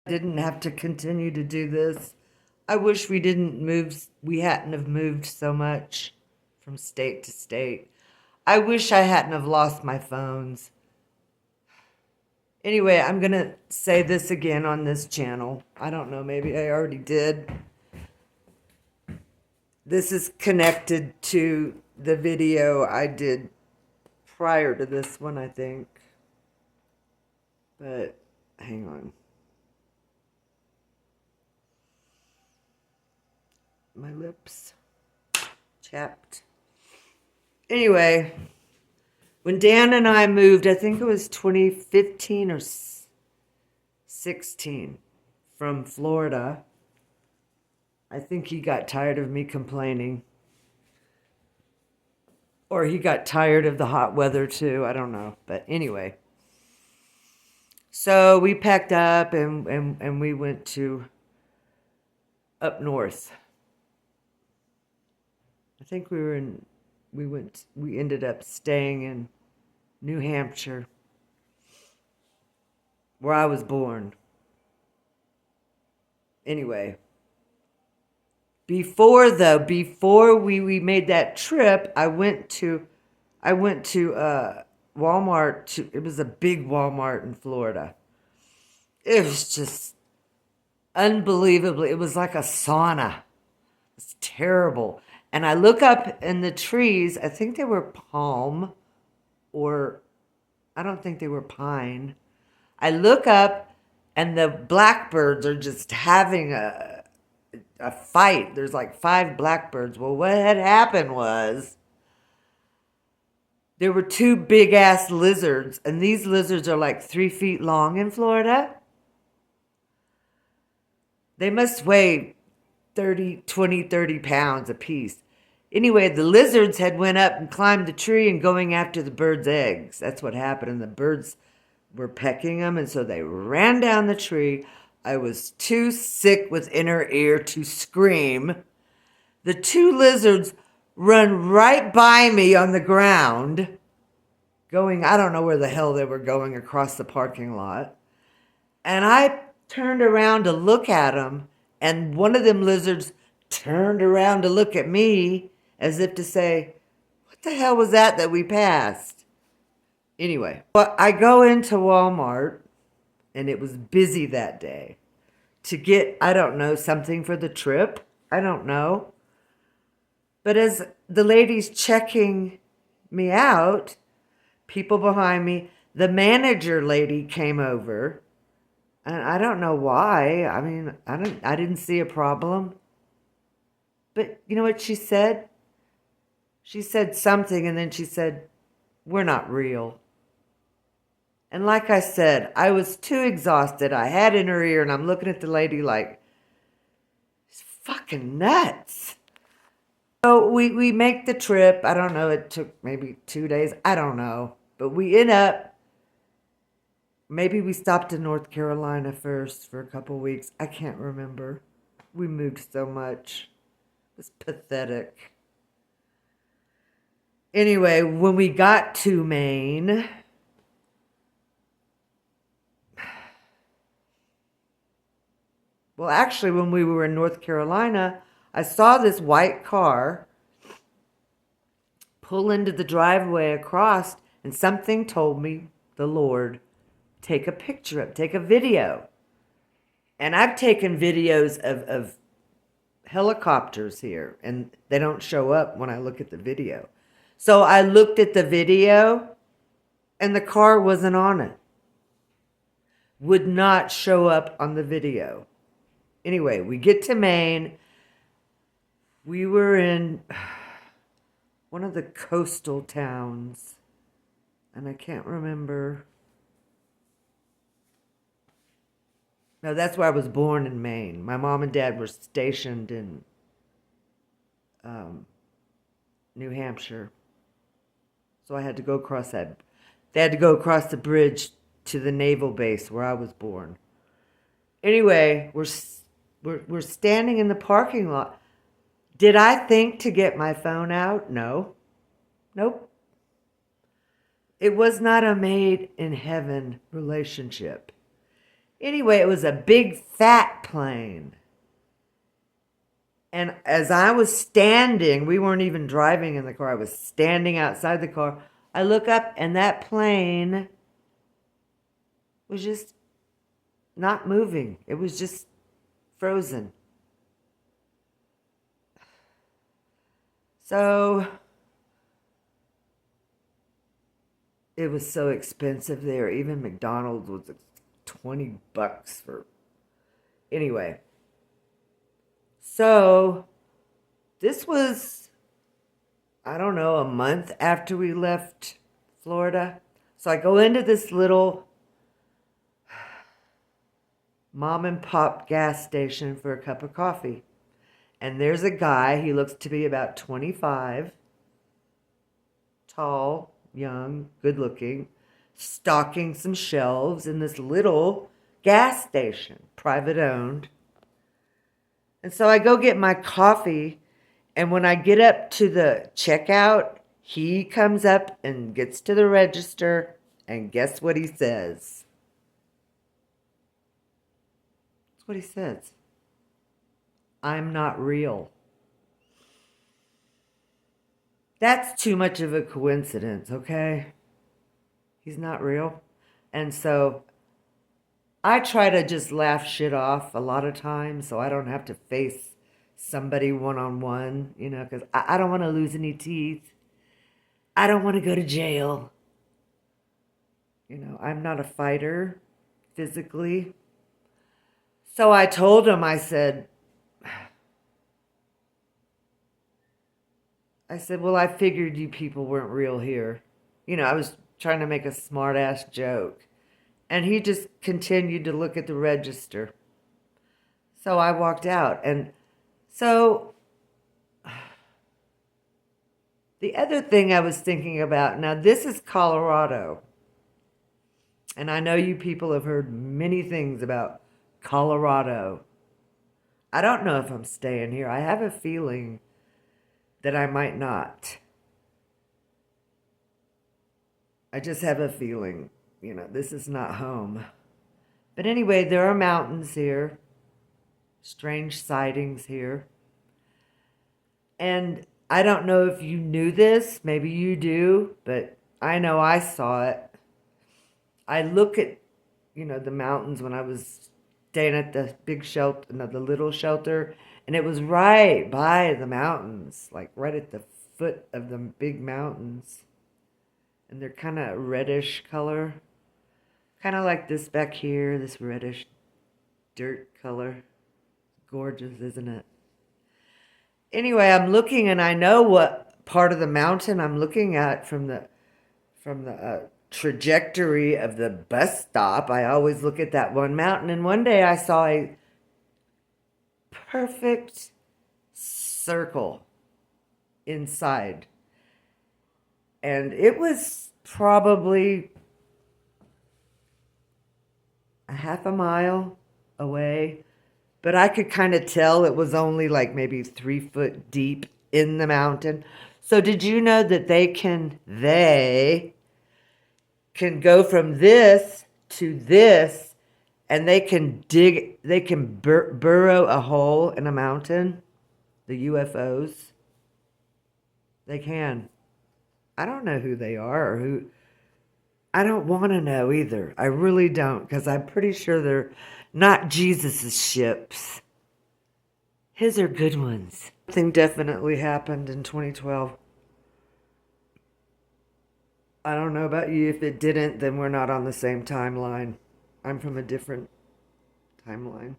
Didn't have to continue to do this. I wish we hadn't have moved so much from state to state. I wish I hadn't have lost my phones. Anyway, I'm going to say this again on this channel. I don't know, maybe I already did. This is connected to the video I did prior to this one, I think. But hang on. My lips chapped. Anyway, when Dan and I moved, I think it was 2015 or 16 from Florida. I think he got tired of me complaining. Or he got tired of the hot weather too. I don't know. But anyway. So we packed up and we went to up north. I think we ended up staying in New Hampshire, where I was born. Anyway, before we made that trip, I went to Walmart. It was a big Walmart in Florida. It was just unbelievably, it was like a sauna. It's terrible. And I look up in the trees, I think they were palm, or I don't think they were pine. I look up and the blackbirds are just having a fight. There's like 5 blackbirds. Well, what had happened was there were 2 big ass lizards, and these lizards are like 3 feet long in Florida. They must weigh 30 pounds apiece. Anyway, the lizards had went up and climbed the tree and going after the birds' eggs. That's what happened, and the birds were pecking them, and so they ran down the tree. I was too sick with inner ear to scream. The 2 lizards run right by me on the ground, going, I don't know where the hell they were going, across the parking lot. And I turned around to look at them, and one of them lizards turned around to look at me as if to say, what the hell was that we passed? Anyway, but I go into Walmart, and it was busy that day, to get, I don't know, something for the trip. I don't know. But as the lady's checking me out, people behind me, the manager lady came over, and I don't know why. I mean, I didn't see a problem. But you know what she said? She said something, and then she said, we're not real. And like I said, I was too exhausted. I had in her ear, and I'm looking at the lady like, it's fucking nuts. So we make the trip. I don't know, it took maybe 2 days. I don't know. But we end up, maybe we stopped in North Carolina first for a couple weeks. I can't remember. We moved so much. It was pathetic. Anyway, when we got to Maine, well, actually, when we were in North Carolina, I saw this white car pull into the driveway across, and something told me, the Lord, take a picture of, take a video. And I've taken videos of helicopters here, and they don't show up when I look at the video. So I looked at the video, and the car wasn't on it. Would not show up on the video. Anyway, we get to Maine. We were in one of the coastal towns, and I can't remember. No, that's where I was born, in Maine. My mom and dad were stationed in New Hampshire. So I had to go across that. They had to go across the bridge to the naval base where I was born. Anyway, we're standing in the parking lot. Did I think to get my phone out? No. Nope. It was not a made in heaven relationship. Anyway, it was a big fat plane. And as I was standing, we weren't even driving in the car, I was standing outside the car. I look up and that plane was just not moving. It was just frozen. So it was so expensive there. Even McDonald's was $20 for. Anyway, so this was, I don't know, a month after we left Florida. So I go into this little mom and pop gas station for a cup of coffee. And there's a guy, he looks to be about 25, tall, young, good looking, stocking some shelves in this little gas station, private owned. And so I go get my coffee, and when I get up to the checkout, he comes up and gets to the register, and guess what he says? That's what he says. I'm not real. That's too much of a coincidence, okay? He's not real. And so I try to just laugh shit off a lot of times so I don't have to face somebody one on one, because I don't want to lose any teeth. I don't want to go to jail. I'm not a fighter physically. So I told him, I said, well, I figured you people weren't real here. I was trying to make a smart ass joke. And he just continued to look at the register. So I walked out. And so the other thing I was thinking about, now this is Colorado. And I know you people have heard many things about Colorado. I don't know if I'm staying here. I have a feeling that I might not. I just have a feeling, this is not home. But anyway, there are mountains here, strange sightings here. And I don't know if you knew this, maybe you do, but I know I saw it. I look at, the mountains when I was staying at the big shelter, the little shelter, and it was right by the mountains, like right at the foot of the big mountains. And they're kind of reddish color. Kind of like this back here, this reddish dirt color. Gorgeous, isn't it? Anyway, I'm looking and I know what part of the mountain I'm looking at from the trajectory of the bus stop. I always look at that one mountain. And one day I saw a perfect circle inside. And it was probably a half a mile away, but I could kind of tell it was only like maybe 3 foot deep in the mountain. So did you know that they can go from this to this, and they can burrow a hole in a mountain? The UFOs, they can. I don't know who they are or who. I don't want to know either. I really don't, because I'm pretty sure they're not Jesus's ships. His are good ones. Something definitely happened in 2012. I don't know about you. If it didn't, then we're not on the same timeline. I'm from a different timeline.